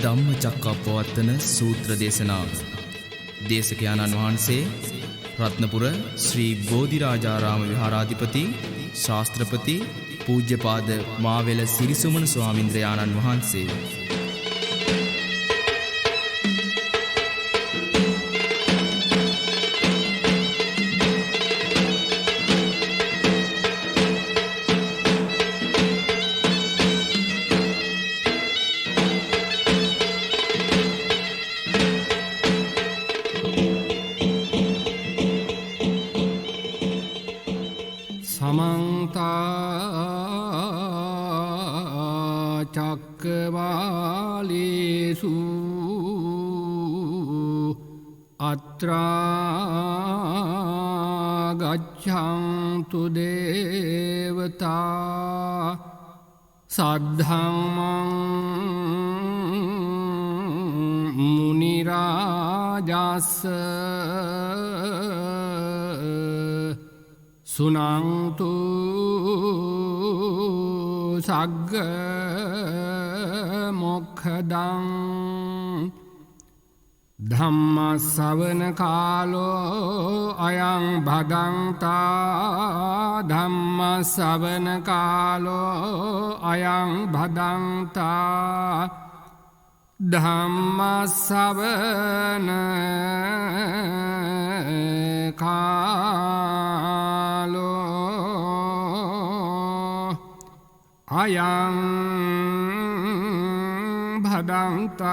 ධම්මචක්කප්පවත්තන සූත්‍ර දේශනාව දේශකයාණන් වහන්සේ රත්නපුර ශ්‍රී බෝධිරාජාරාම විහාරාධිපති ශාස්ත්‍රපති පූජ්‍යපාද මාවෙල සිරිසුමන ස්වාමින්ද්‍රයාණන් වහන්සේ. චක්කවාලේසු අත්‍රා ගච්ඡන්තු දේවතා සද්ධම්මං මුනි රාජස්ස සුනන්තු සග්ග මොක්ඛදං ධම්ම ශ්‍රවණ කාලෝ අයං භදංතා ධම්ම ශ්‍රවණ කාලෝ අයං භදංතා ධම්ම ශ්‍රවණ කාලෝ අයං භදංතා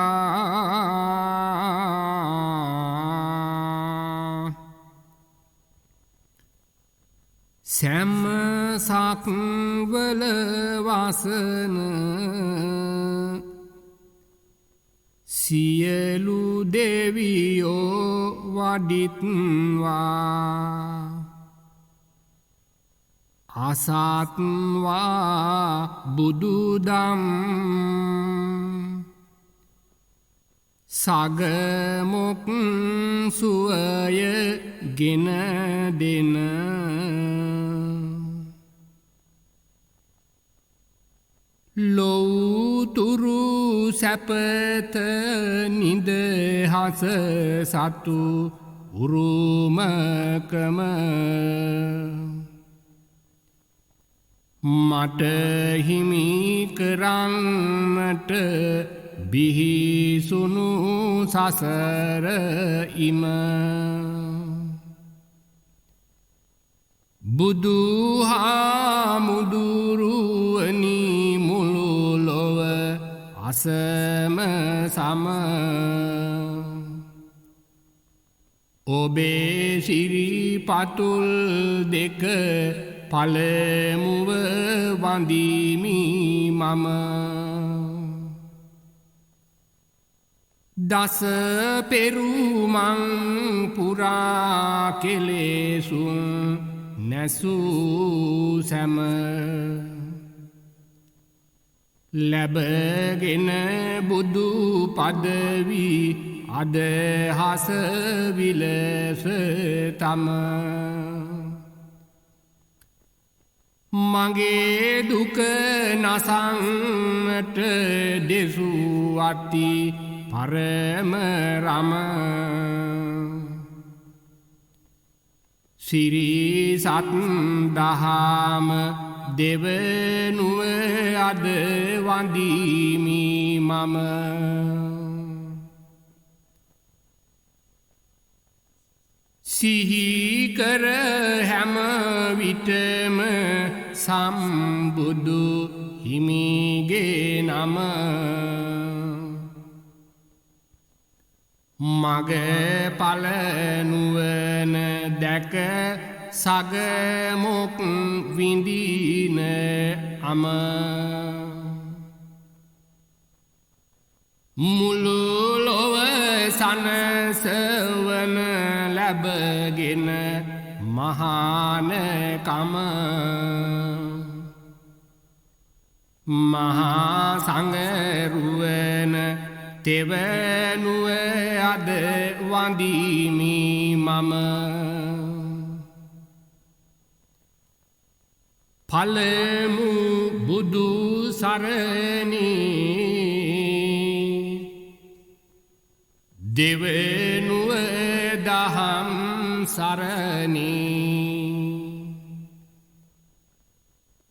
සෑම සක්වල වසන සියලු දෙවියෝ වඩිත්වා අසත්වා බුදුදම් සගමොක් සුවය ගෙන දෙන ලොව්තුරු සැපත නිදහස සතු උරුමකම මට හිමි කරන්නට බිහිසුණු සසර ඉම බුදුහාමුදුරුවනි මුළු ලොව අසම සම ඔබේ සිරිපතුල් දෙක පළමුව වඳිමි මම දස පෙරුමන් පුරා කෙලෙසුන් නැසූ සැම ලැබගෙන බුදු පදවි අදහස විලස තම මගේ දුක නසන්නට දෙසූ අති පරම රම සිරිසත් දහම දෙවනුව අද වඳිමි මම සිහිකර හැම විටම සම්බුදු හිමිගේ නම මගේ පලනුවන දැක සගමොක් විඳින අම මුළු ලොව සනසවන ලැබගෙන මහානකම මහා සංගරුවන තෙවනුව අද වඳිමි මම පළමු බුදු සරණේ දෙවනුව දහම් සරණී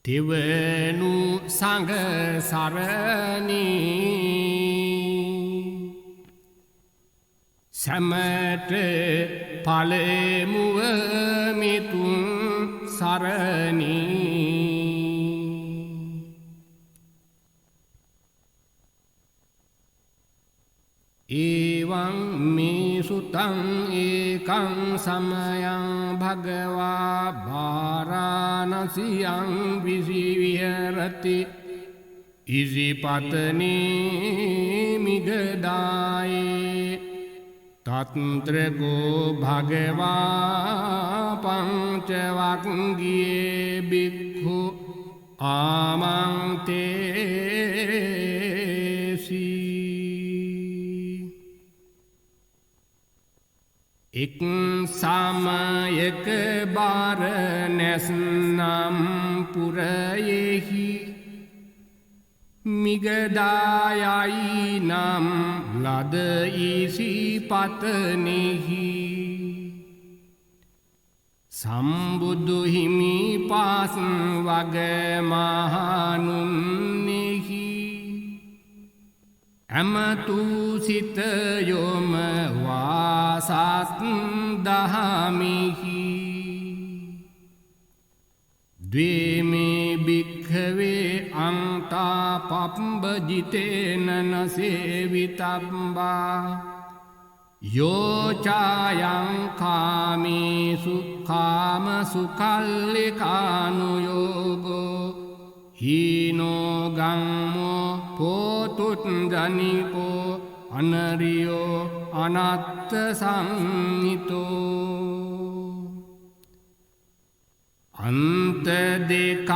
තෙවනු සංඝ සරණී සමට පළමුව මිතුන් සරණී එවං මේ සුතං ඒකං සමයං භගවා භාරාණසියං විසිවිහෙරති ඉසිපතනේ මිගදායේ තත්ත්‍රකෝ භගවා පංචවක්ඛියේ බික්ඛු ආමන්තේසි එක් සමයක බාරණැස් නම් පුරයෙහි මිගදායයි නම් ලද ඉසිපතනෙහි සම්බුදු හිමි පාස් වග මහණුන්නෙහි ඇමතු සිත යොම වාසත් දහමිහි ද්වේමේ භික්ඛවේ අන්තා පබ්බජිතේන නසේවිතබ්බා යෝචායං කාමේසු කාම සුකල්ලිකානුයෝගෝ හීනෝ ගම්මෝ පෝතුත් ජනිකෝ අනරියෝ අනත්ත සංහිතෝ අන්ත දෙකක්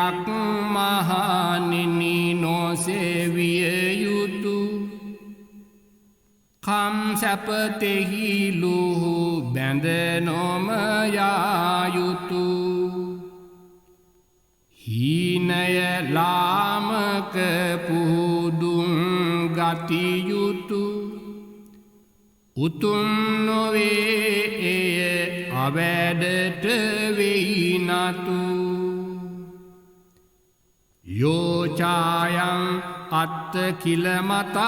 මහණෙනි නොසෙවිය යුතු කම් සැපතෙහි ලුහු බැඳ නොම යා යුතු හීනය ලාමක පුදුම් ගති යුතු උතුම් නොවේ එය අවැඩට වෙයි නතු යෝචායං අත්ත කිලමතානුයෝගෝ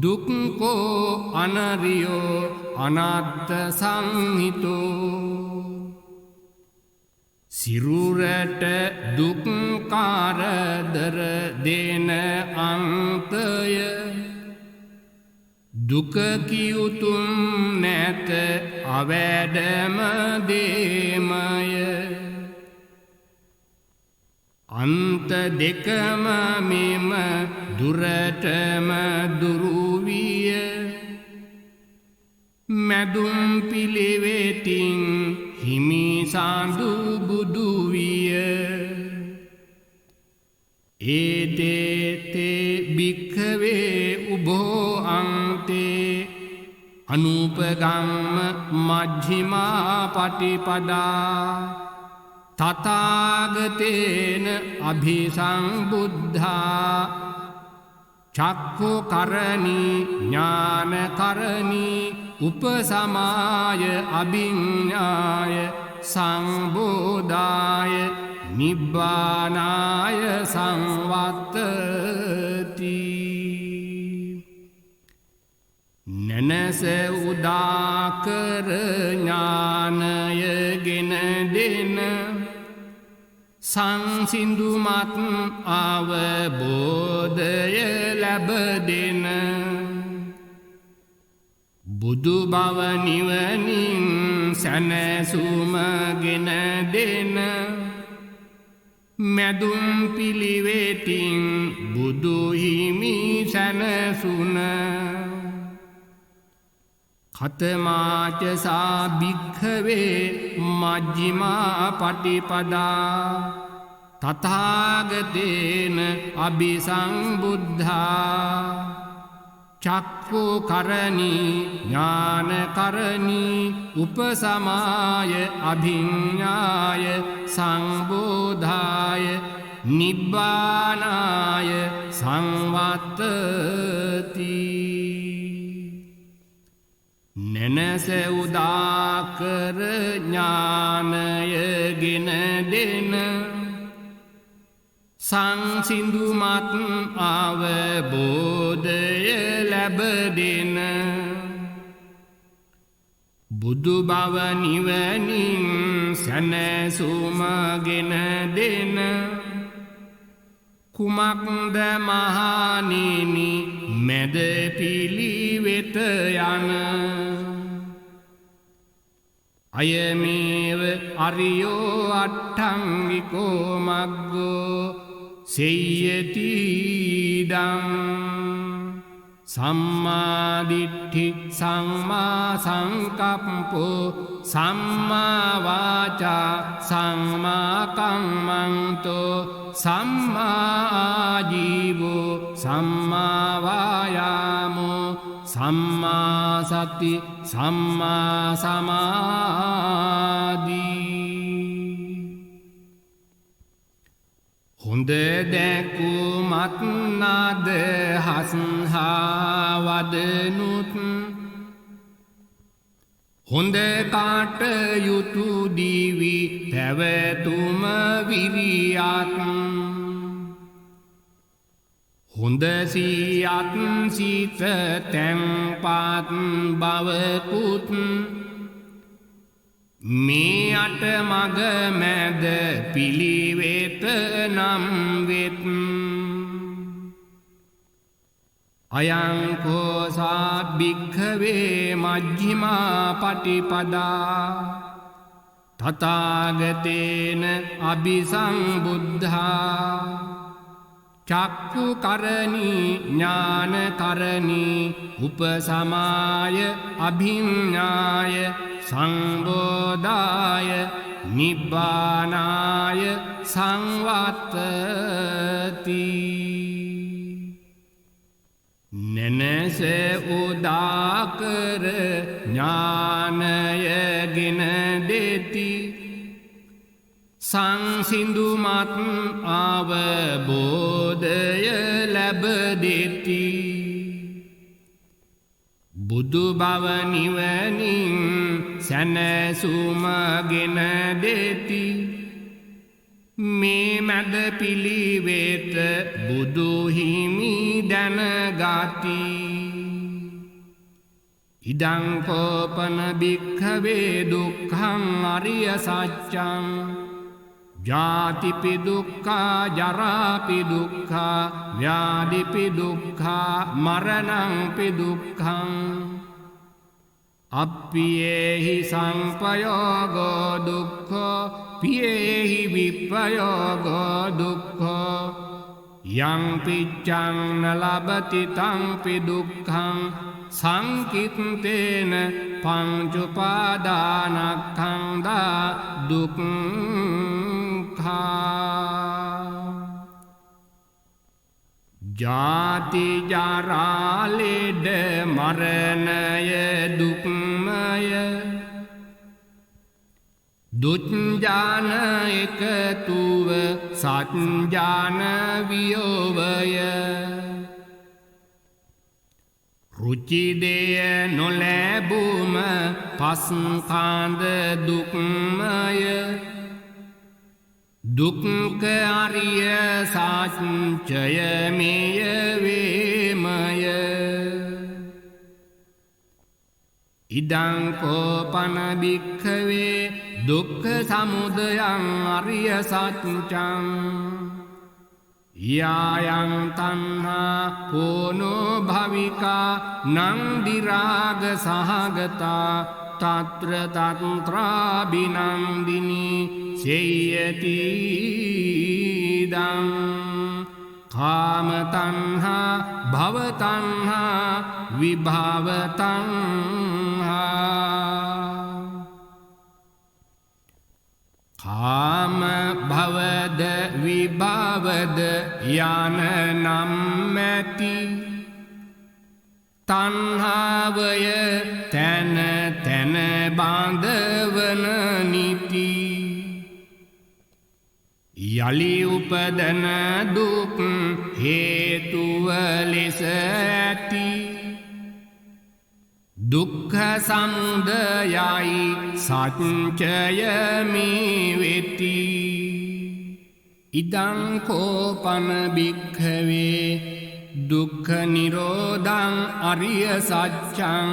දුක්ඛෝ අනරියෝ අනත්ත සංහිතෝ සිරුරට දුක් කාරදර දෙන අන්තය දුක කියුතුම් නැත අවැඩම දේමය අන්ත දෙකම මෙම දුරටම දුරුවිය මැදුම් පිළිවෙතින් හිමි සාඳු බුදු විය ඒතේ භික්ඛවේ උභෝ අන්තේ අනුපගම්ම මජ්ක්‍ධිමා පටිපදා තථාගතේන අභිසම්බුද්ධා චක්ඛු කරණී ඥාන කරණී උපසමාය අභිඥාය සංබෝධාය නිබ්බානාය සංවත්තති නනස උදාකර ඥානයගෙන දෙන සංසිඳුමත් අවබෝධය ලැබදෙන බුදු බව නිවනින් සැනසුමගෙන දෙන මැදුම් පිළිවෙතින් බුදු හිමි සැනසුන කතමාච සා භික්ඛවේ මජ්ක්‍ධිමා පටිපදා තථාගතේන අභිසම්බුද්ධා චක්ඛු කරණී ඥාන කරණී උපසමාය අභිඥාය සංබෝධාය නිබ්බානාය සංවත්තති මෙනස උදාකර ඥානයගෙන දෙන සංසිඳුමත් අවබෝධය ලැබදෙන බුදු බව නිවනින් සැනසුමගෙන දෙන කුමක්ද මහණෙනි මැද පිළිවෙත යන අයමේව අරියෝ අට්ඨංගිකෝ මග්ගෝ සේයති දං සම්මා දිට්ඨි සම්මා සංකප්පෝ සම්මා වාචා සම්මා කම්මන්තෝ සම්මා ආජීවෝ සම්මා වායාමෝ සම්මා සති සම්මා සමාධි හොඳ දැකුමත් නාද හස්හා වදනුත් හොඳ කාටයුතු දිවි පැවතුම විරියත් හොඳ සියත් සිත තැන්පත් බවකුත් මේ අට මග මැද පිළිවෙත නම් වෙත් අයංකෝ සාභික්ඛවේ මජ්ක්‍ධිමා පටිපදා තථාගතේන අபிසම්බුද්ධා චක්ඛු කරණී ඥාන කරණී උපසමාය අභිඤ්ඤාය සංබෝධාය නිබ්බානාය සංවත්තති නනස උදාකර ඥානයගෙන දෙති සංසිඳුමත් අවබෝධය ලැබදෙති බුදු බව නිවනින් සැනසුමගෙන දෙති මේ මැද පිළිවෙත බුදු හිමි දැනගති ඉදං කෝපන භික්ඛවේ දුක්ඛං අරිය සත්‍යං ජාතිපි දුක්ඛා ජරාපි දුක්ඛා ව්‍යාධිපි දුක්ඛා මරණංපි දුක්ඛං අප්පියේහි සංපයෝගෝ දුක්ඛෝ පියේහි විප්පයෝගෝ දුක්ඛෝ යං පිච්ඡං නලබති තංපි දුක්ඛං සංකිත්තේන පංච උපාදානස්කන්ධා දුක්ඛා ජාති ජරා ලෙඩ මරණය දුක්මය දුච්ඡාන එකතුව සත්ඥාන වියෝවය රුචි දෙය නොලැබුම පස්කාන්ද දුක්මය දුක්ඛ අරිය සත්‍යය මේය වේමය ඉදං කෝපන භික්ඛවේ දුක්ඛ සමුදයං අරිය සත්‍යං යායං තණ්හා පෝනෝ භවිකා නන්දි රාග සහගතා තත්‍ර තන්ත්‍රා බිනන්දිනී සේයති දං කාම තණ්හා භව තණ්හා විභව තණ්හා කාම භවද විභවද යන නම් ඇති තණ්හාවය තන තන බාඳවන නිති යලි උපදන දුක් හේතුව ලෙස ඇති දුක්ඛ සමුදයයි සත්‍යයමි වෙති ඉදං කෝපන භික්ඛවේ දුක්ඛ නිරෝධං අරිය සත්‍යං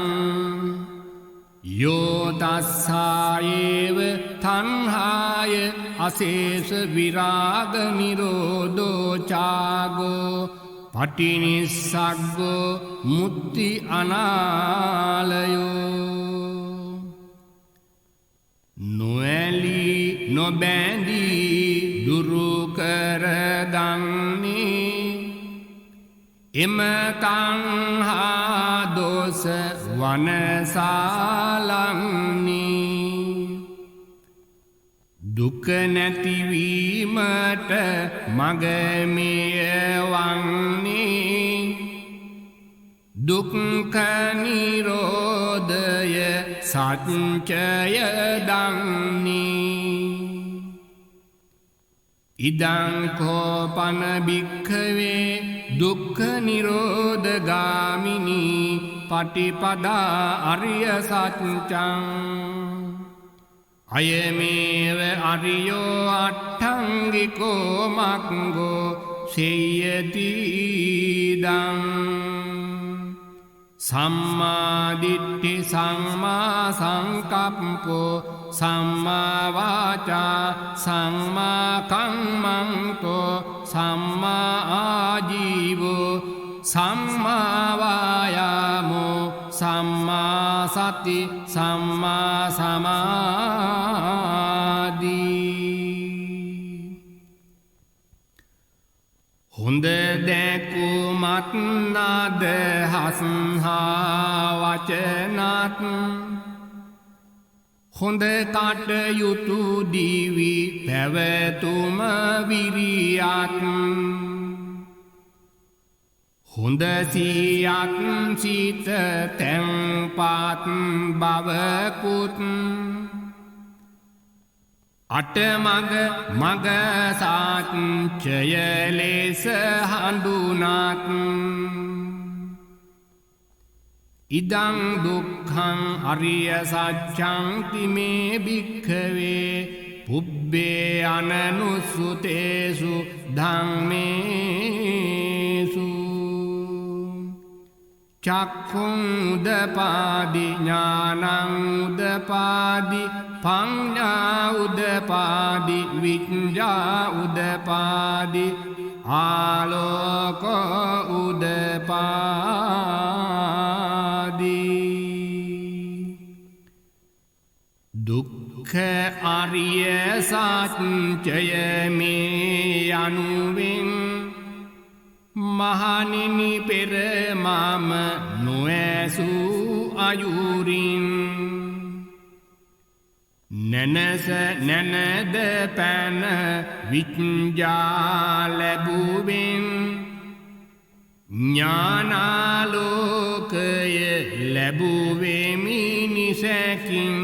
යෝ තස්සායේව තණ්හාය අශේෂ විරාග නිරෝධෝ චාගෝ පටිනිස්සග්ගෝ මුත්ති අනාලයෝ නොඇලී නොබැඳී දුරු කරගන්නේ එම තණ්හා දෝෂ වනසාලන්නේ දුක නැතිවීමට මග මෙයවන්නේ දුක්ඛ නිරෝධය සත්‍යය දන්නේ ඉදං කෝපන භික්ඛවේ දුක්ඛ නිරෝධ ගාමිනී පටිපදා අරිය සත්‍යං අයමේව අරියෝ අට්ඨංගිකෝ මග්ගෝ සේයති දං සම්මා දිට්ඨි සම්මා සංකප්පෝ සම්මා වාචා සම්මා කම්මන්තෝ සම්මා ආජීවෝ සම්මා වායාමෝ සම්මා සති සම්මා සමාධි හොඳ දැකූ මත් නද හස්හා වචනත් හොඳ කටයුතු දිවි පැවතුම විරියත් හොඳ සියත් සිත තැන්පත් බවකුත් අටමග මග සාච්චය ලෙස හඳුනත් ඉදං දුක්ඛං අරිය සත්‍යං මේ භික්ඛවේ පුබ්බේ අනනුස්සුතේසු ධම්මේසු චක්ඛුං උදපාදි ඥානං උදපාදි පඤ්ඤා උදපාදි විඤ්ඤා උදපාදි ආලෝක උදපාදි දුක්ඛ අරිය සත්‍යය මේ අනුවෙන් මහණෙනි පෙර මම නොඇසූ අයුරින් නැනස නැනද පැන විඤ්ඤා ලැබුවෙන් ඥානාලෝකය ලැබුවෙමි නිසැකින්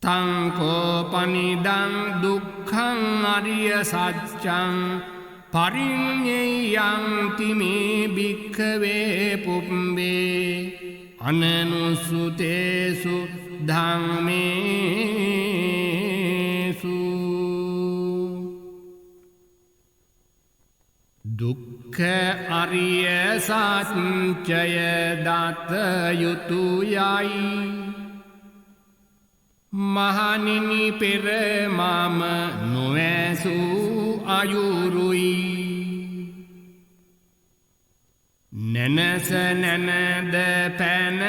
තං කෝපනිදං දුක්ඛං අරිය සත්‍යං පරිඤ්ඤයන්ති මේ භික්ඛවේ පුබ්බේ අනනුස්සුතේසු ධම්මේසු දුක්ඛ අරිය සත්‍යය දත යුතුයයි මහණෙනි පෙර මම නොඇසූ අයුරුයි නැනස නැනද පැන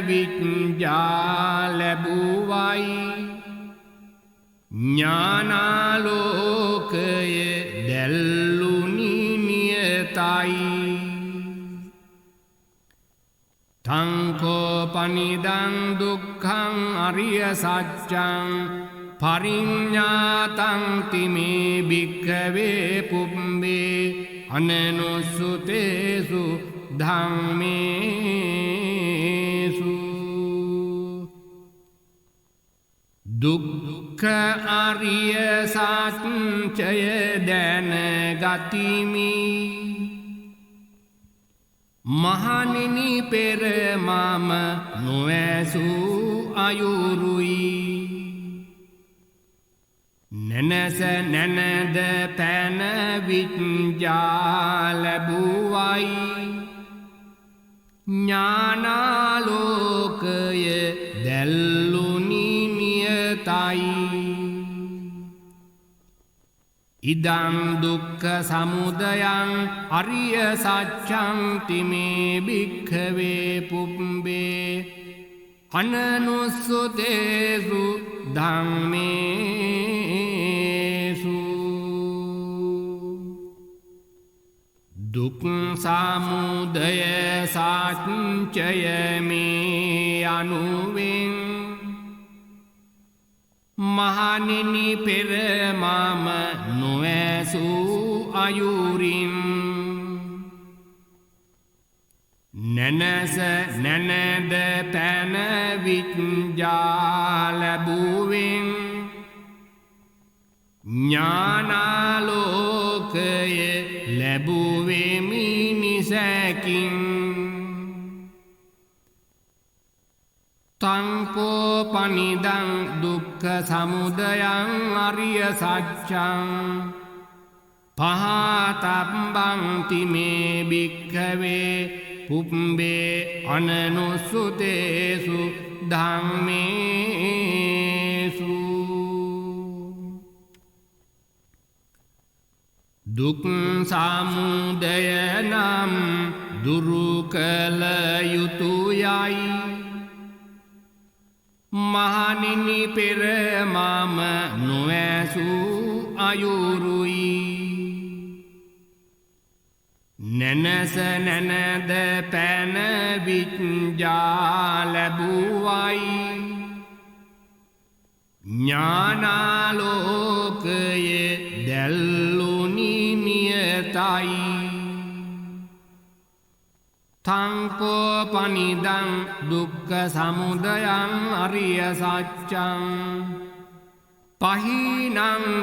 විඤ්ඤා ලැබුවයි ඥානාලෝකය දැල්ලුනි නියතයි තං කෝපනිදං දුක්ඛං අරිය සත්‍යං පරිඤ්ඤාතං තිමේ භික්ඛවේ පුබ්බේ අනනුස්සුතේසු ධම්මේසු දුක්ඛ අරිය සත්‍යය දැන ගතිමි මහණෙනි පෙර මම නොඇසූ අයුරුයි නැනස නැනද පැන විඤ්ඤා ලැබුවයි ඥානාලෝකය දැල්ලුනි නියතයි ඉදං දුක්ඛ සමුදයං අරිය සත්‍යං තිමේ භික්ඛවේ පුබ්බේ අනනුස්සතේසු ධම්මේසු දුක් සමුදය සත්‍යය මේ අනුවෙන් මහණෙනි පෙර මම නොඇසූ අයුරින් නැනස නැනද පැන විඤ්ඤා ලැබුවෙන් ඥානාලෝකය ලැබුවෙමි නිසැකින් තංකෝ පනිදං දුක්ඛ සමුදයං අරිය සත්‍යං පහතබ්බං තිමේ භික්ඛවේ පුබ්බේ අනනුස්සතේසු ධම්මේසු දුක් සමුදය නම් දුරු කළ යුතුයයි මහණෙනි පෙර මම නොඇසූ අයුරුයි නැනස නැනද පැන විඤ්ඤා ලැබුවයි ඥානාලෝකය දැල්ලුනි නියතයි තංකෝ පනිදං දුක්ඛ සමුදයං අරිය සත්‍යං පහිනං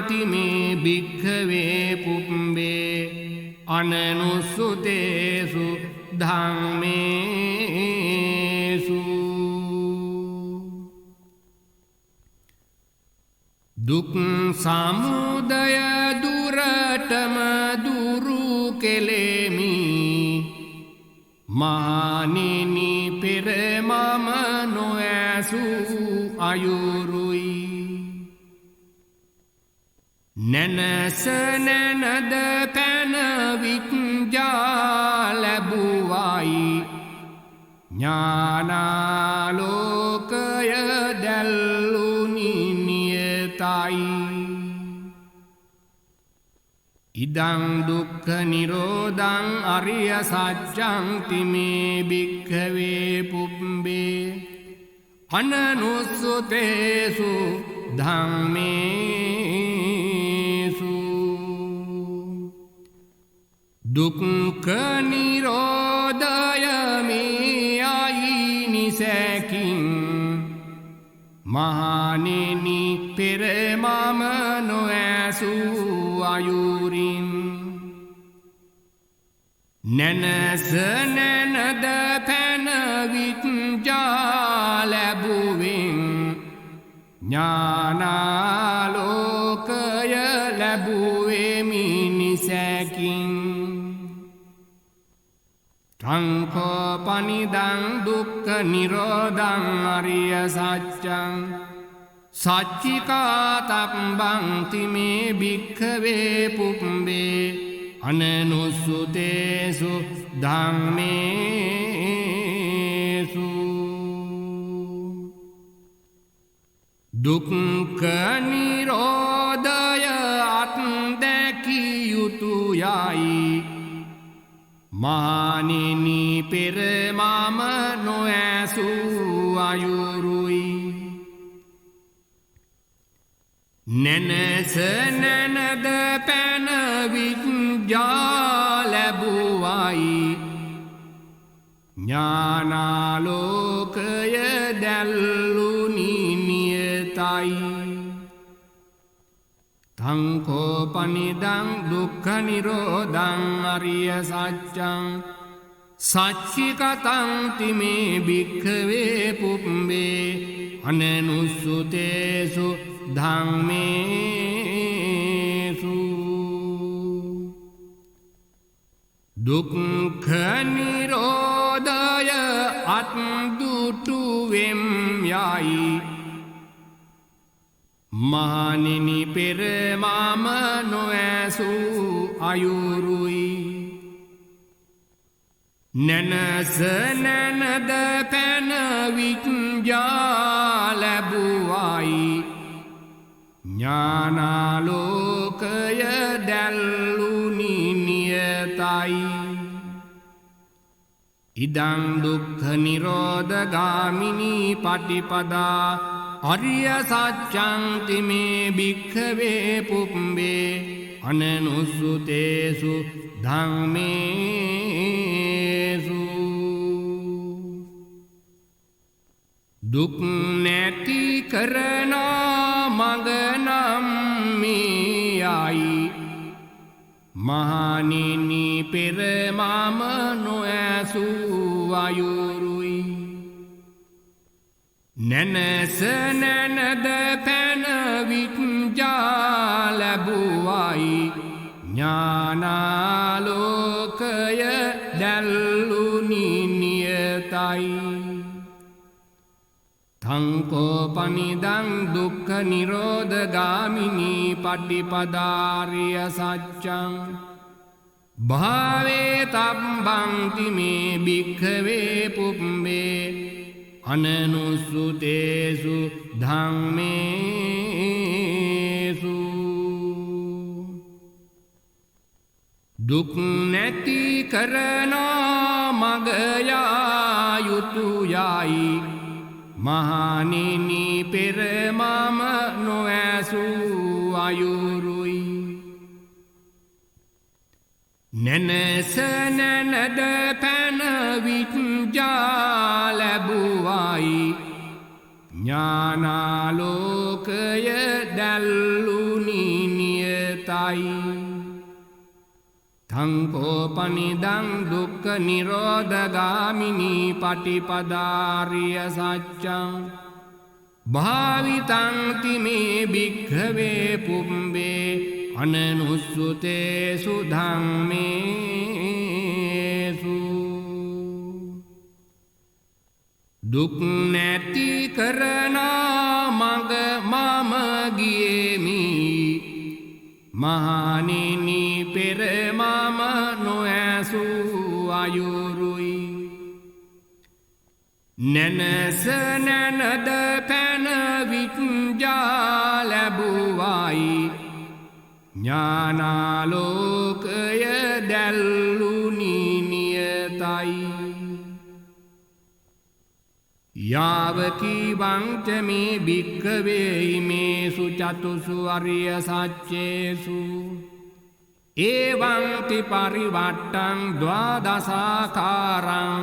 තිමේ භික්ඛවේ පුබ්බේ අනනුස්සතේසු ධම්මේසු දුක් සමුදය දුරටම දුරු කෙලෙමි මහණෙනි පෙර මම නොඇසූ අයුරුයි නැනස නැනද පැන විඤ්ඤා ලැබුවයි ඥානාලෝකය දැල්ලුනි නියතයි ඉදං දුක්ඛ නිරෝධං අරිය සත්‍යං තිමේ භික්ඛවේ පුබ්බේ අනනුස්සතේසු ධම්මේසු දුක්ඛ නිරෝධය මේ අයි නිසැකින් මහණෙනි පෙර මම නොඇසූ අයුරින් නැනස නැනද පැන විඤ්ඤා ලැබුවෙන් ඥානාලෝකය ලැබුවෙමි නිසැකින් තංකෝ පනිදං දුක්ඛ නිරෝධං අරිය සත්‍යං සච්චිකාතබ්බං තිමේ භික්ඛවේ පුබ්බේ අනනුස්සතේසු ධම්මේසු දුක්ඛ නිරෝධය අත්දැකිය යුතුයයි මහණෙනි පෙර මම නොඇසූ අයුරුයි නැනස නැනද පැන විඤ්ඤා ලැබුවයි ඥානාලෝකය දැල්ලුනි නියතයි තංකෝ පනිදං දුක්ඛ නිරෝධං අරිය සත්‍යං සච්චිකතන්ති මේ භික්ඛවේ පුබ්බේ අනනුස්සුතේසු ධම්මේසු දුක්ඛ නිරෝධය අත්දුටු වෙම් යයි මහණෙනි පෙර මම නොඇසු අයුරුයි නනස නනද පැන විඤ්ඤා ලැබුවයි ඥානාලෝකය දැල්ලුනි නියතයි ඉදං දුක්ඛ නිරෝධ ගාමිනී පටිපදා අරිය සත්‍යං තිමේ භික්ඛවේ පුබ්බේ අනනුස්සුතේසු ධම්මේසු දුක් නැති කරන මඟ නම් මේයි මහණෙනි පෙර මම නොඇසු අයුරුයි නනස නනද පැන විඤ්ඤා ලැබුවයි ඥානාලෝකය දැල්ලුනි නියතයි තංකෝපනිදං දුක්ඛ නිරෝධ ගාමිනී පටිපදාරිය සත්‍යං භාවේ තබ්බං තිමේ භික්ඛවේ පුබ්බේ අනනුස්සුතේසු ධම්මේසු දුක් නැති කරන මඟ යා යුතුයයි මහණෙනි පෙර මම නොඇසු අයුරුයි නනස නනද පැන විඤ්ඤා ලැබුවයි ඥානාලෝකය දැල්ලුනි නියතයි තංකෝපනිදං දුක්ඛ නිරෝධ ගාමිනී පටිපදාරිය සත්‍යං භාවිතං තිමේ භික්ඛවේ පුබ්බේ අනනුස්සුතේසු ධම්මේසු දුක් නැති කරන මඟ මම ගියෙමි මහණෙනි පෙර මම නොඇසු අයුරුයි නනස නනද පැන විඤ්ඤා ලැබුවයි ඥානාලෝකය දැල්ලුනි නියතයි යාවකීවංච මේ භික්ඛවේ මේසු චතුසු අරිය සච්චේසු ඒවං පරිවට්ටං ද්වාදසාකාරං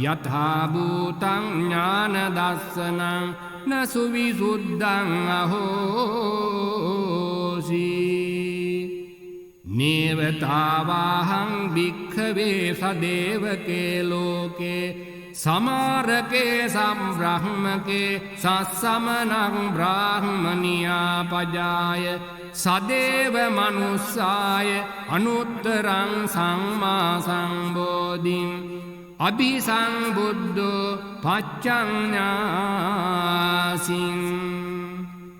යථා භූතං ඥාන දස්සනං නසු විසුද්ධං අහෝසි නේවතාවාහං භික්ඛවේ සදේවකේ ලෝකේ සමාරකේ සම්බ්‍රහ්මකේ සස්සමනං බ්‍රාහ්මනියා පජාය සදේව මනුස්සාය අනුත්තරං සම්මා සම්බෝධින් අභිසංබුද්ධෝ පච්චඤ්ඤාසින්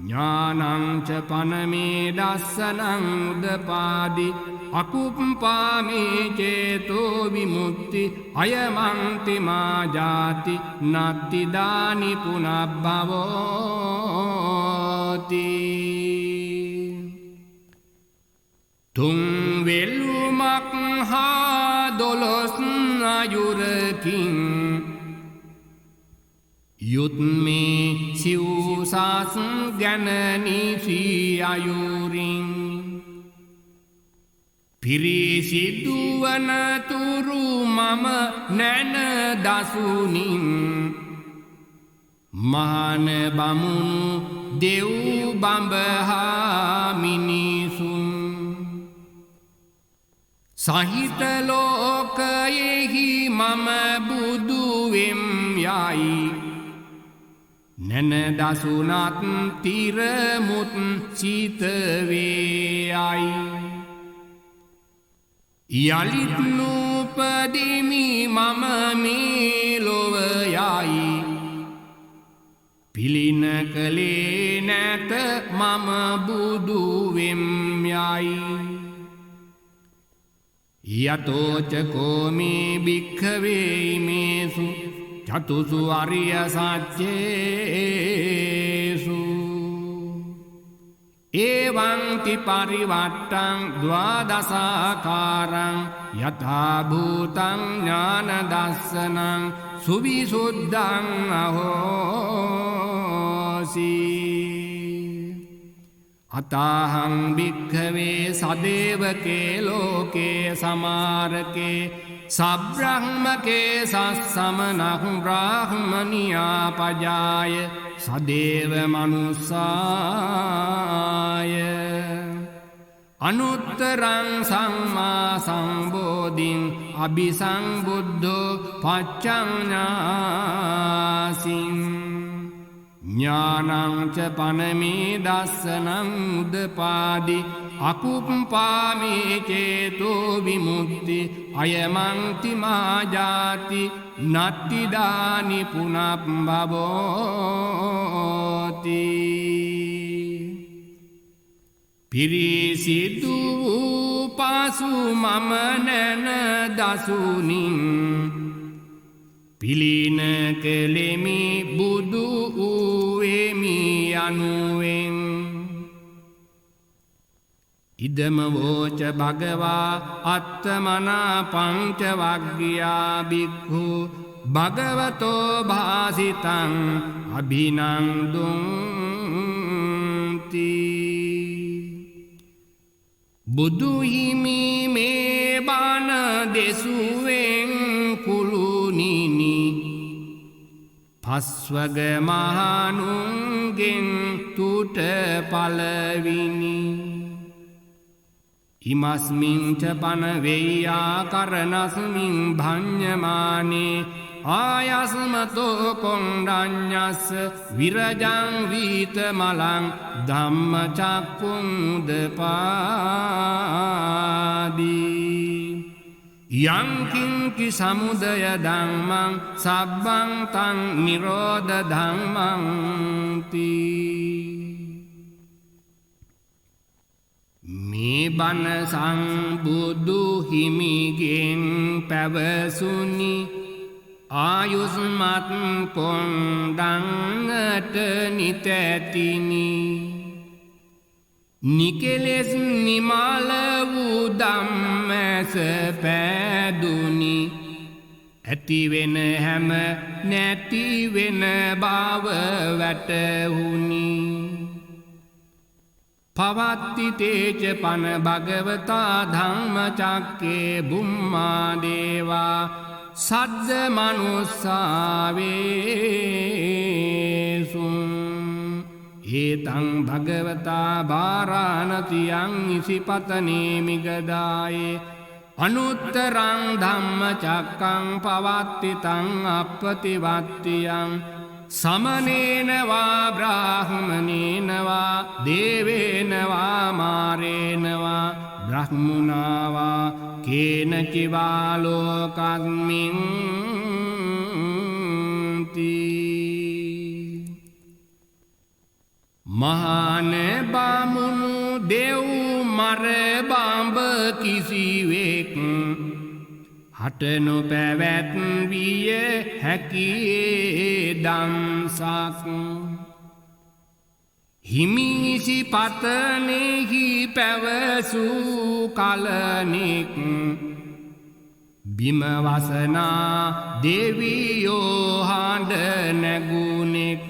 ඥානං ච පනමේ දස්සනං උදපාදි අකුප්පාමේ චේතෝ විමුක්ති අයමන්ති මා ජාති නත්ති දානි පුනබ්බවෝති තුන් වෙල්ලුමක් හා දොළොස් අයුරකින් යුත්මේ සිව්සස් ගැන නිසී අයුරින් පිරිසිදුවන තුරු මම නැන දසුනින් මහන බමුණු දෙව් බඹහා මිනිසුන් සහිත ලෝකයෙහි මම බුදුවෙම් යයි නැන දසුනත් තිරමුත් සිතවේයයි යලිත් නූපදිමි මම මේ ලොව යයි පිළින කළේ නැත මම බුදුවෙම් යයි යතෝචකෝමි භික්ඛවේමේසු චතුසු අරිය සත්‍යේසු එවං ති පරිවට්ටං ද්වාදසාකාරං යථා භූතං ඥාන දස්සනං සුවිසුද්ධං අහෝසි අතාහං භික්ඛවේ සදේවකේ ලෝකේ සමාරකේ සබ්‍රහ්මකේ සස්සමනහ් බ්‍රාහ්මනියා පජාය සදේව මනුස්සාය අනුත්තරං සම්මා සම්බෝධින් අபிසංබුද්ධෝ පච්චඤ්ඤාසින් ඥානං ච පනමේ දස්සනං උදපාදි අකුප්පාමේ චේතෝ විමුක්ති අයමන්ති මාජාති නත්තිදානි පුනප්භවෝති පිරිසිදු පාසු මම නැන දසුනින් පිළින කෙලෙමි බුදු වූෙමි යනුවෙන් ඉදම වෝච භගවා අත්තමනා පංච වග්ගයා බික්ඛු භගවතෝ භාසිතං අභිනන්දුන්ති බුදු හිමි මේ බණ දෙසුවෙන් කුළුනිනි පස්වග මහණුන්ගෙන් තුට පළවිනි ඉමස්මින් ච පන වෙය්‍යා කරණස්මින් භඤ්ඤමානේ ආයස්මතෝ කොණ්ඩඤ්ඤස්ස විරජං වීතමලං ධම්මචක්ඛුං උදපාදී යං කිංචි සමුදය ධම්මං සබ්බං තං නිරෝධ ධම්මං තී මේ බණ සම්බුදු හිමිගෙන් පැවසුනි ආයුස්මත් කොණ්ඩංගට නිතැතිනි නිකෙලෙස් නිමාල වූ ධම්මස පෑදුනි ඇතිවෙන හැම නැතිවෙන බව වැටහුනි පවත්ති තේච පන භගවතා ධම්මචක්කේ බුම්මා දේවා සද්ද මනුස්සාවේසුම් ඒතං භගවතා බාරාණතියං ඉසිපතනේ මිගදායේ අනුත්තරං ධම්මචක්කං පවත්තිතං අප්පතිවත්තියං සමනේනවා බ්‍රාහ්මනේනවා දේවේනවා මාරේනවා බ්‍රහ්මුණාවා කේනචිවා ලෝකස්මින් මහාන බමුණු දෙව් මර බඹ කිසිවෙක් හට නොපැවැත්විය හැකියේ දම්සක් හිමිසි පතනෙහි පැවසූ කලනෙක් බිමවසනා දෙවියෝ හඬ නැගුනෙක්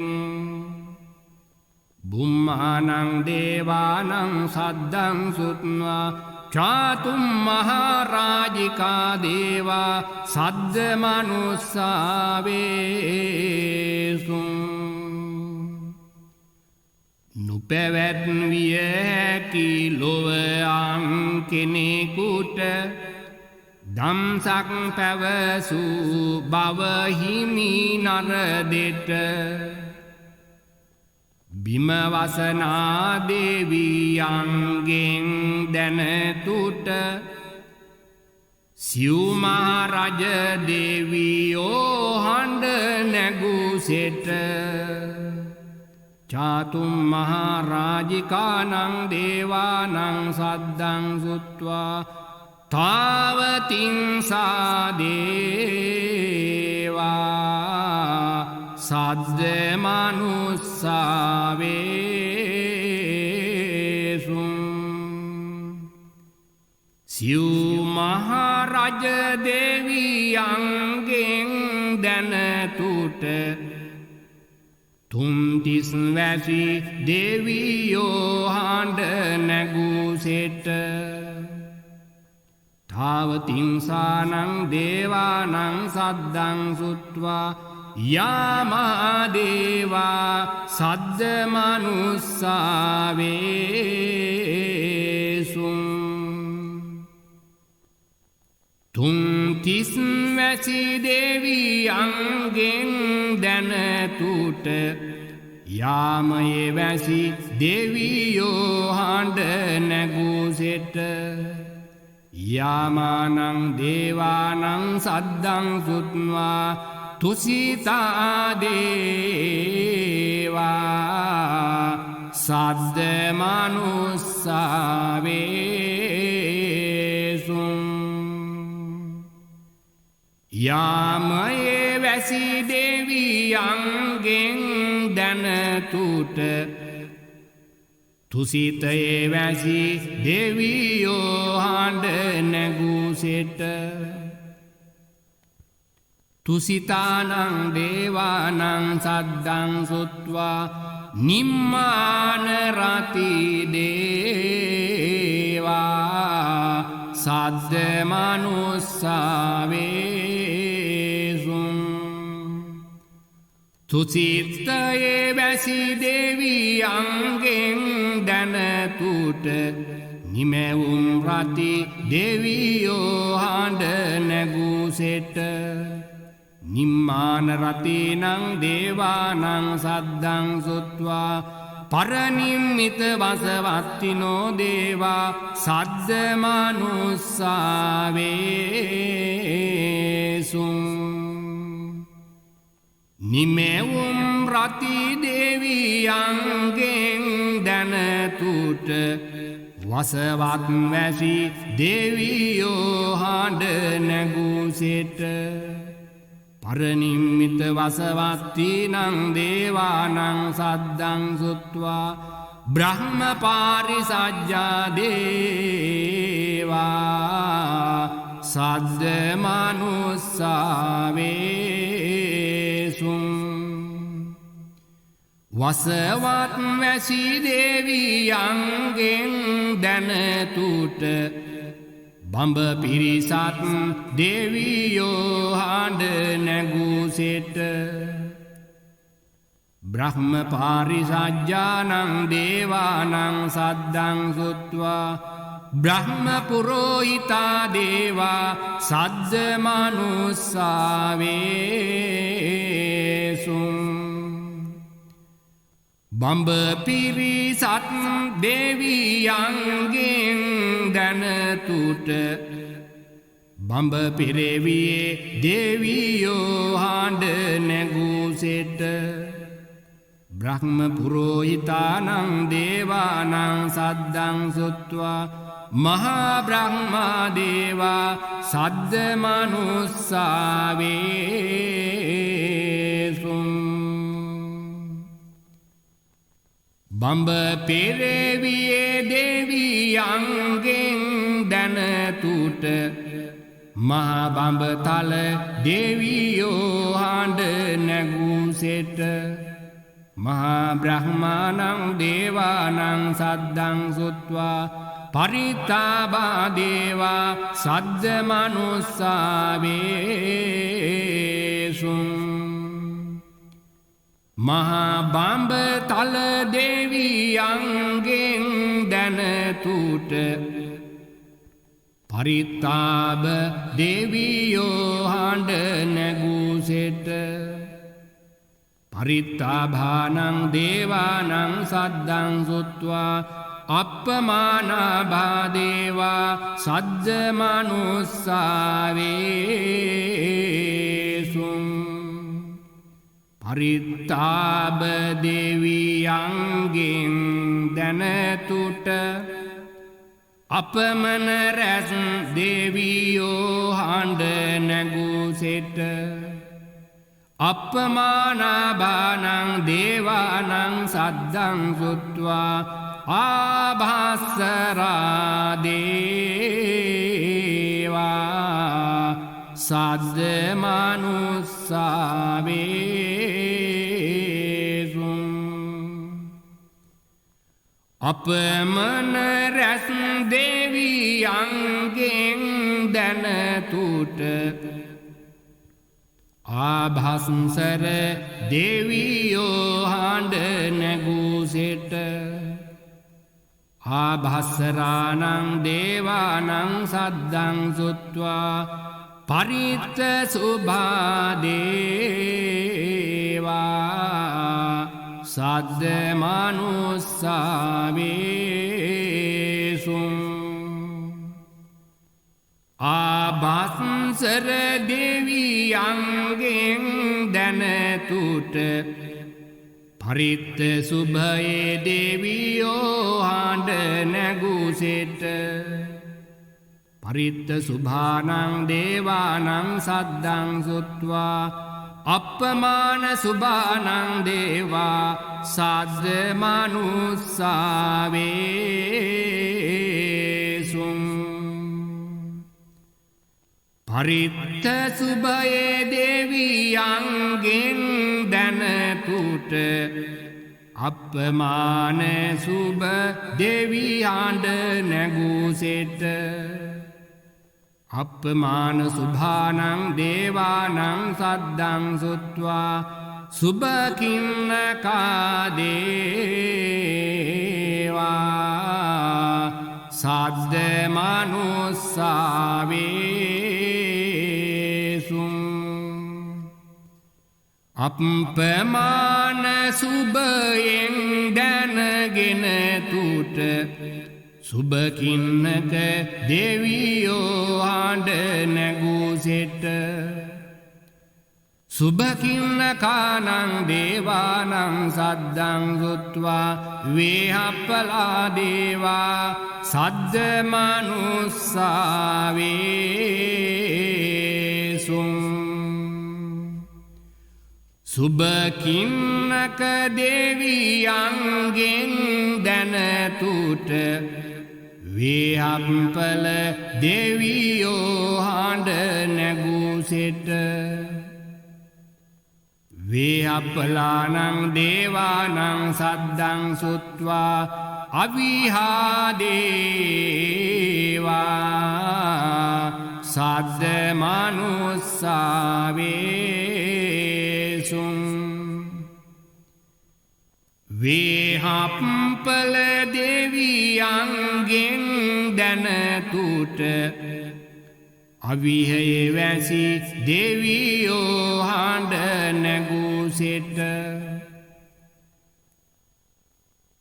බුම්මානං දේවානං සද්දං සුත්වා චාතුම් මහරාජිකා දේවා සද්ද මනුස්සාවේසුම් නුපැවැත්විය හැකි ලොව අං කෙනෙකුට දම්සක් පැවසූ බවහිමි නරදෙට බිමවසනා දේවියන්ගෙන් දැනතුට සිව්මහා රජ දේවියෝ හඬ නැගුසෙට චාතුම් මහා රාජිකානං දේවානං සද්දං සුත්වා තාවතිංසා දේවා සද්ද මනුස්සාවේසුම් සිව් මහා රජ දේවියන්ගෙන් දැනතුට තුම්තිස් වැසි දේවියෝ හඬ නැගුසෙට තාවතිංසානං දේවානං සද්දං සුත්වා යාමා දේවා සද්ද මනුස්සාවේසුම් තුම්තිස් වැසි දේවියන්ගෙන් දැනතුට යාමයේ වැසි දේවියෝ හඬ නැගුසෙට යාමානං දේවානං සද්දං සුත්වා තුසිතා දේවා සද්ද මනුස්සාවේසුම් යාමයේ වැසි දේවියන්ගෙන් දැනතුට තුසිතයේ වැසි දේවියෝ හඬ නැගුසෙට තුසිතානං දේවානං සද්දං සුත්වා නිම්මාන රති දේවා සද්ද මනුස්සාවේසුම් තුසිතයේ වැසි දේවියන්ගෙන් දැනතුට නිමැවුම් රති දේවියෝ හඬ නැගුසෙට නිම්මාන රතිනං දේවානං සද්දං සුත්වා පරනිම්මිත වසවත්තිනෝ දේවා සද්ද මනුස්සාවේසුම් නිමෙවුම් රති දේවියන්ගෙන් දැනතුට වසවත් වැසි දේවියෝ හඬ නැගුසෙට පරනිම්මිත වසවත්තිනං දේවානං සද්දං සුත්වා බ්‍රහ්ම පාරිසජ්ජා දේවා සද්ද මනුස්සාවේසුම් වසවත් වැසි දේවියන්ගෙන් දැනතුට බඹ පිරිසත් දේවියෝ හඬ නැගුසෙට බ්‍රහ්ම පාරිසජ්ජානං දේවානං සද්දං සුත්වා බ්‍රහ්ම පුරෝහිතා දේවා සද්ද මනුස්සාවේසුම් බඹ පිරිසත් දේවියන්ගෙන් දැනතුට බඹ පිරෙවියේ දේවියෝ හඬ නැගුසෙට බ්‍රහ්ම පුරෝහිතානං දේවානං සද්දං සුත්වා මහා බ්‍රහ්මා දේවා සද්ද මනුස්සාවේසුම් බඹ පෙරවියේ දේවියන්ගෙන් දැනතුට මහා බඹ තල දේවියෝ හඬ නැගුසෙට මහා බ්‍රහ්මානං දේවානං සද්දං සුත්වා පරිත්තාබා දේවා සද්ද මනුස්සාවේසුම් මහා බඹ තල දේවියන්ගෙන් දැනතුට පරිත්තාබ දෙවියෝ හඬ නැගූසෙට පරිත්තාභානං දේවානං සද්දං සුත්වා අප්පමානාභා දේවා සද්ද මනුස්සාවේසුම් පරිත්තාබ දෙවියන්ගෙන් දැනතුට අපමණ රැස් දෙවියෝ හඬ නැගූසෙට අප්පමානාභානං දේවානං සද්දං සුත්වා ආභාස්සරා දේවා සද්ද මනුස්සාවේසුම් අපමණ රැස් දෙවියන්ගෙන් දැනතුට ආභස්සර දෙවියෝ හඬ නැගූසෙට ආභස්සරානං දේවානං සද්දං සුත්වා පරිත්ත සුභා දේවා සද්ද මනුස්සාවේසුම් ආභස්සර දෙවියන්ගෙන් දැනතුට පරිත්ත සුභයේ දෙවියෝ හඬ නැගූසෙට පරිත්ත සුභානං දේවානං සද්දං සුත්වා අප්පමාන සුභානං දේවා සද්ද මනුස්සාවේසුම් පරිත්ත සුභයේ දෙවියන්ගෙන් දැනතුට අප්පමාන සුභ දෙවියන්ට නැගූසෙට අප්පමාන සුභානං දේවානං සද්දං සුත්වා සුභකින්නකා දේවා සද්ද මනුස්සාවේසුම් අප්පමාන සුභයෙන් දැනගෙන තුට සුභකින්නක දෙවියෝ හඬ නැගූසෙට සුභකින්නකානං දේවානං සද්දං සුත්වා වේහප්පලා දේවා සද්ද මනුස්සාවේසුම් සුභකින්නක දෙවියන්ගෙන් දැනතුට වේහප්පල දෙවියෝ හඬ නැගූසෙට වේහප්පලානං දේවානං සද්දං සුත්වා අවිහා දේවා සද්ද මනුස්සාවේසුම් වේහප්පල දෙවියන්ගෙන් දැනතුට අවිහයේ වැසි දෙවියෝ හඬ නැගූසෙට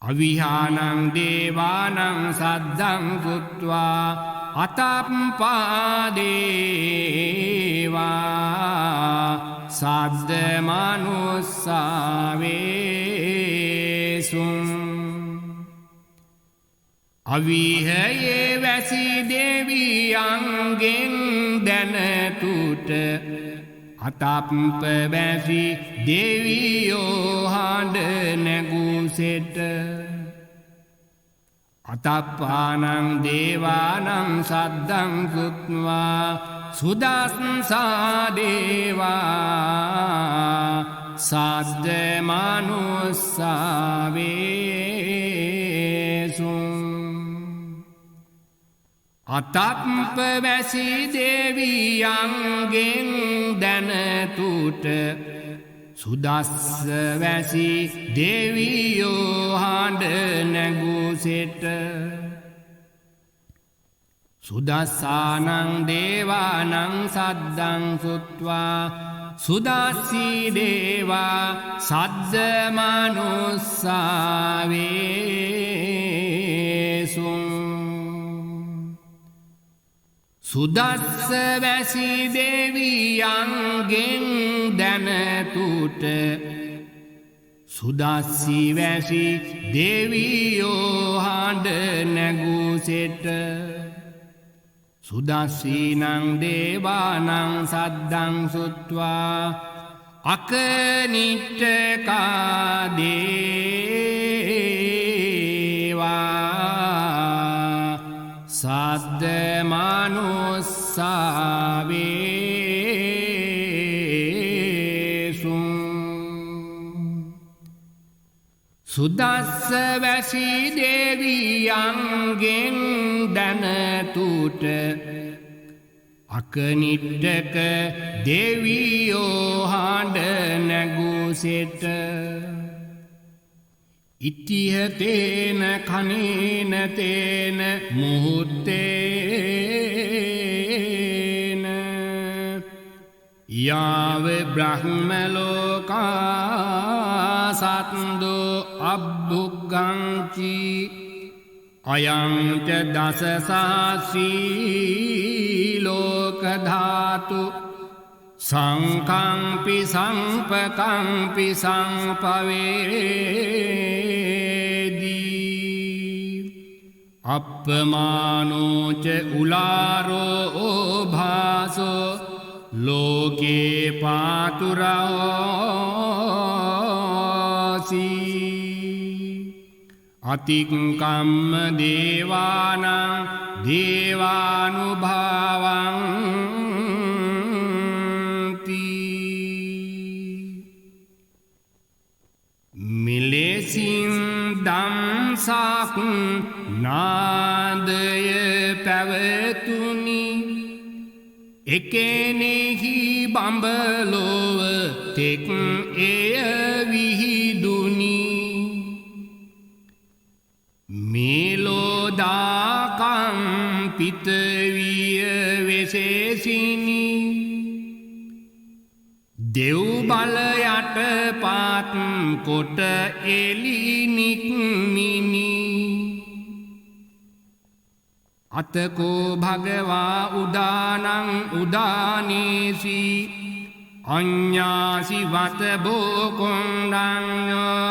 අවිහානං දේවානං සද්දං සුත්වා අතප්පා දේවා සද්ද මනුස්සාවේසුම් අවිහයේ වැසි දෙවියන්ගෙන් දැනතුට අතප්ප වැසි දෙවියෝ හඬ නැගූසෙට අතප්පානං දේවානං සද්දං සුත්වා සුදස්සා දේවා සද්ද මනුස්සාවේසුම් අතප්ප වැසි දෙවියන්ගෙන් දැනතුට සුදස්ස වැසි දෙවියෝ හඬ නැගූසෙට සුදස්සානං දේවානං සද්දං සුත්වා සුදස්සී දේවා සද්ද මනුස්සාවේසුම් සුදස්ස වැසි දෙවියන්ගෙන් දැනතුට සුදස්සී වැසි දෙවියෝ හඬ නැගුසෙට සුදස්සීනං දේවානං සද්දං සුත්වා අකනිට්ඨකා දේවා සද්ද මනුස්සාවේසුම් සුදස්ස වැසි දෙවියන්ගෙන් දැනතුට අකනිට්ඨක දෙවියෝ හඬ නැගුසෙට ඉතිහතේන කනේන තේන මුහුත්තේන යාව බ්‍රහ්මලෝකා සත්දෝ අබ්බුග්ගංචි අයංච දසසාසී ලෝකධාතු සංකම්පි සංපකම්පි සංපවේදී අප්පමානෝච උලාරෝ භාසෝ ලෝකේ පාතුරෝසී අතික්කම්ම දේවානං දේවානුභාවං මිලෙසින් දම්සක් නාදය පැවතුනි එකෙනෙහි බඹලොව තෙක් එය විහිදුනි මේලෝදාකම්පිත විය වෙසෙසිනි දෙව් බලයට පාත් කොට එලි නික්මිනි අතකෝ භගවා උදානං උදානේසි අඤ්ඤාසි වත බෝකොණ්ඩඤ්ඤෝ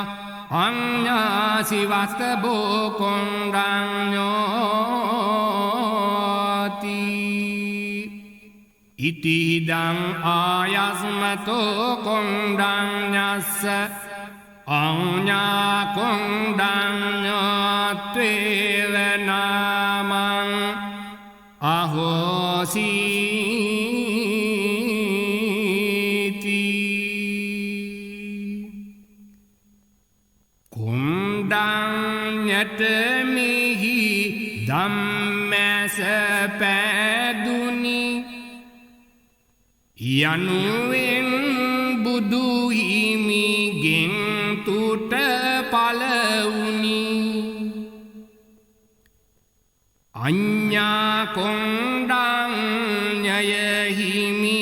අඤ්ඤාසි වත බෝකොණ්ඩඤ්ඤෝති ඉතිදං ආයස්මතෝ කොණ්ඩඤ්ඤස්ස අඤ්ඤා කොණ්ඩඤ්ඤත්වේව නාමං අහෝසීති කොණ්ඩඤ්ඤට මිහි ධම්මස පෑදුනි යනුවෙන් බුදු හිමිගෙන් තුට පලවුනි අඤ්ඤා කොණ්ඩඤ්ඤය හිමි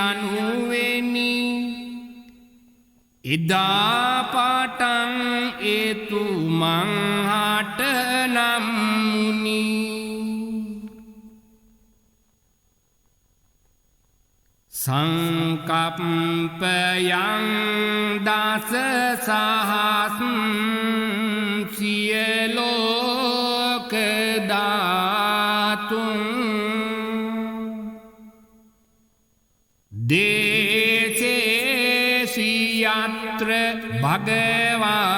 යනුවෙනි එදා පටන් එතුමන් හට නම්මුනි සංකප්පයං දස සහස් සියලෝක ධාතුන් දේසේසියත්‍ර භගවා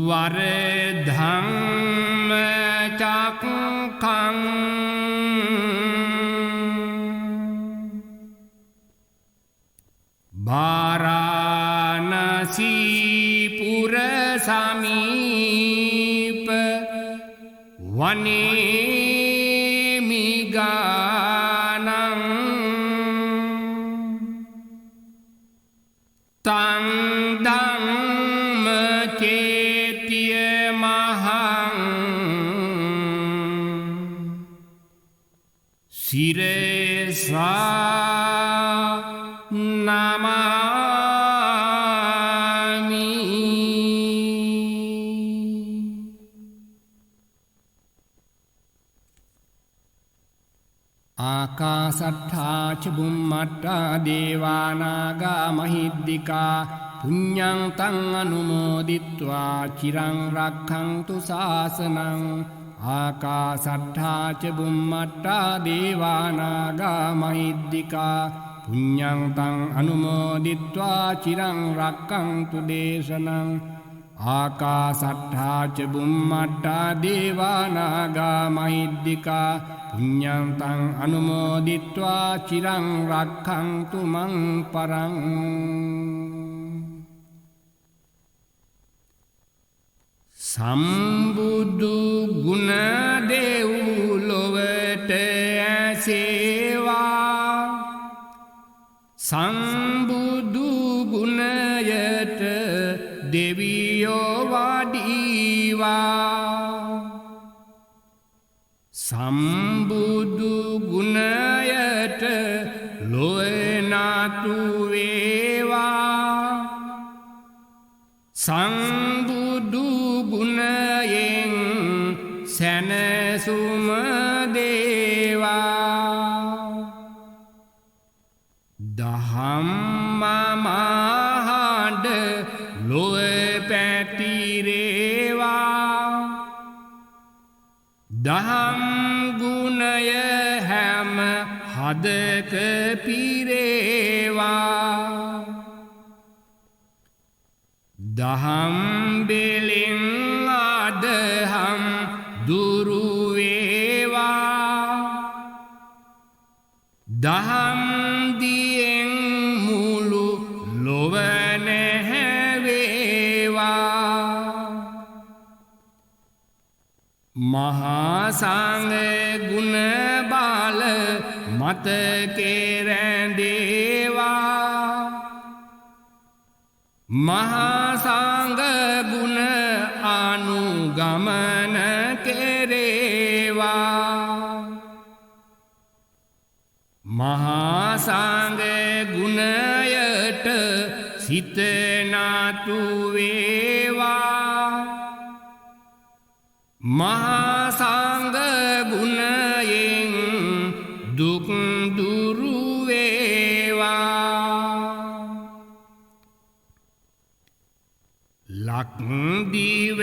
වරධම්ම චක්ඛං වාරාණසීපුර සමීප වනේ මිගානං තං ධම්ම චේතිය මහං සිරසා නමාමි ආකාසට්ඨා ච බුම්මට්ඨා දේවානාගා මහිද්దికා පුඤ්ඤං තං අනුමෝදිත්වා චිරං රක්ඛන්තු ශාසනං ආකාසට්ඨා ච බුම්මට්ඨා දේවානාගා මහිද්దికා පුඤ්ඤං තං අනුමෝදිත්වා චිරං රක්ඛන්තු දේශනං ආකාසට්ඨා ච බුම්මට්ඨා දේවානාගා මහිද්దికා පුඤ්ඤං තං අනුමෝදිත්වා චිරං රක්ඛන්තු මං පරං සම්බුදු ගුණ දෙව්ලොවට ඇසේවා සම්බුදු ගුණයට දෙවියෝ වඩීවා සම්බුදු ගුණයට ලොවනතු වේවා සම්බුදු ගුණයෙන් සැනසුම දේවා දහම්මමහඬ ලොව පැතිරේවා දහම් ගුණය හැම හදක පිරේවා දහම් බෙලෙන් අදහම් දුරුවේවා දහම් දියෙන් මුළු ලොව නැහැවේවා මහා සංඝ ගුණ බාල මතකේ රැඳේවා මහා සංඝ ගුණ අනුගමන කෙරේවා මහා සංඝ ගුණයට සිත නතු වේවා මහා සංඝ ගුණයෙන් දුක් දුරු වේවා ලක්දිව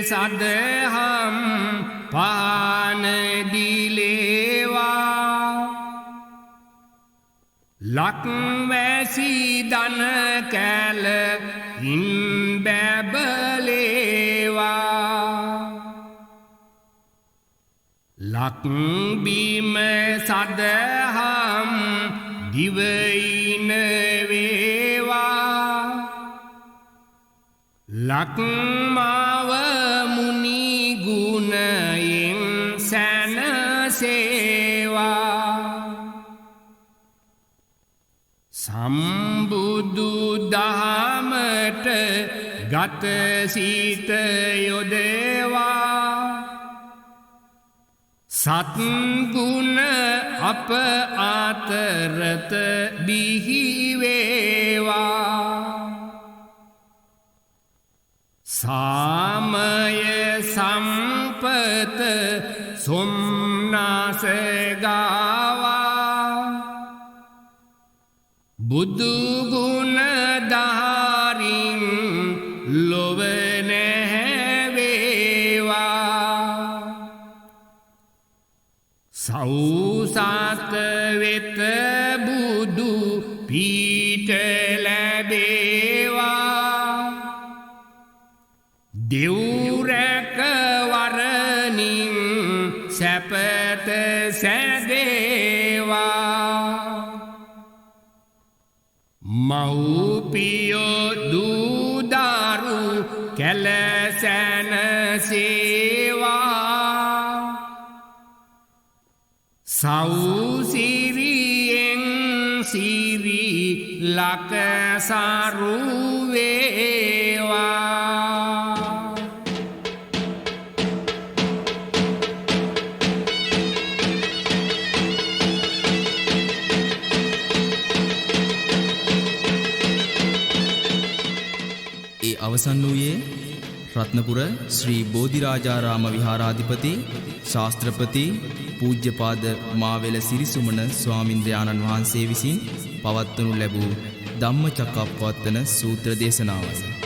සදහම් පාන දිලේවා ලක්වැසි දන කැල හින් බැබලේවා ලක්බිම සදහම් දිවයින වේවා ලක්මාව මුනි ගුණයෙන් සැනසේවා සම්බුදු දහමට ගත සිත යොදේවා සත්ගුණ අප අතරත බිහිවේවා සාමය සම්පත සොම්නාස ගාවා බුදුගුණ ධාරින් ලොව නැහැවේවා සෞසත වෙත බුදු පීඨ ලැබේවා දෙව්රැක වරණින් සැපත සැදේවා මව්පියෝ දූදරු කැලසැනසේවා සෞසිරියෙන් සිරි ලකසරු වේවා අවසන් වූයේ රත්නපුර ශ්‍රී බෝධිරාජාරාම විහාරාධිපති ශාස්ත්‍රපති පූජ්‍යපාද මාවෙල සිරිසුමන ස්වාමින්ද්‍රයාණන් වහන්සේ විසින් පවත්වනු ලැබූ ධම්මචක්කප්පවත්තන සූත්‍ර දේශනාවයි.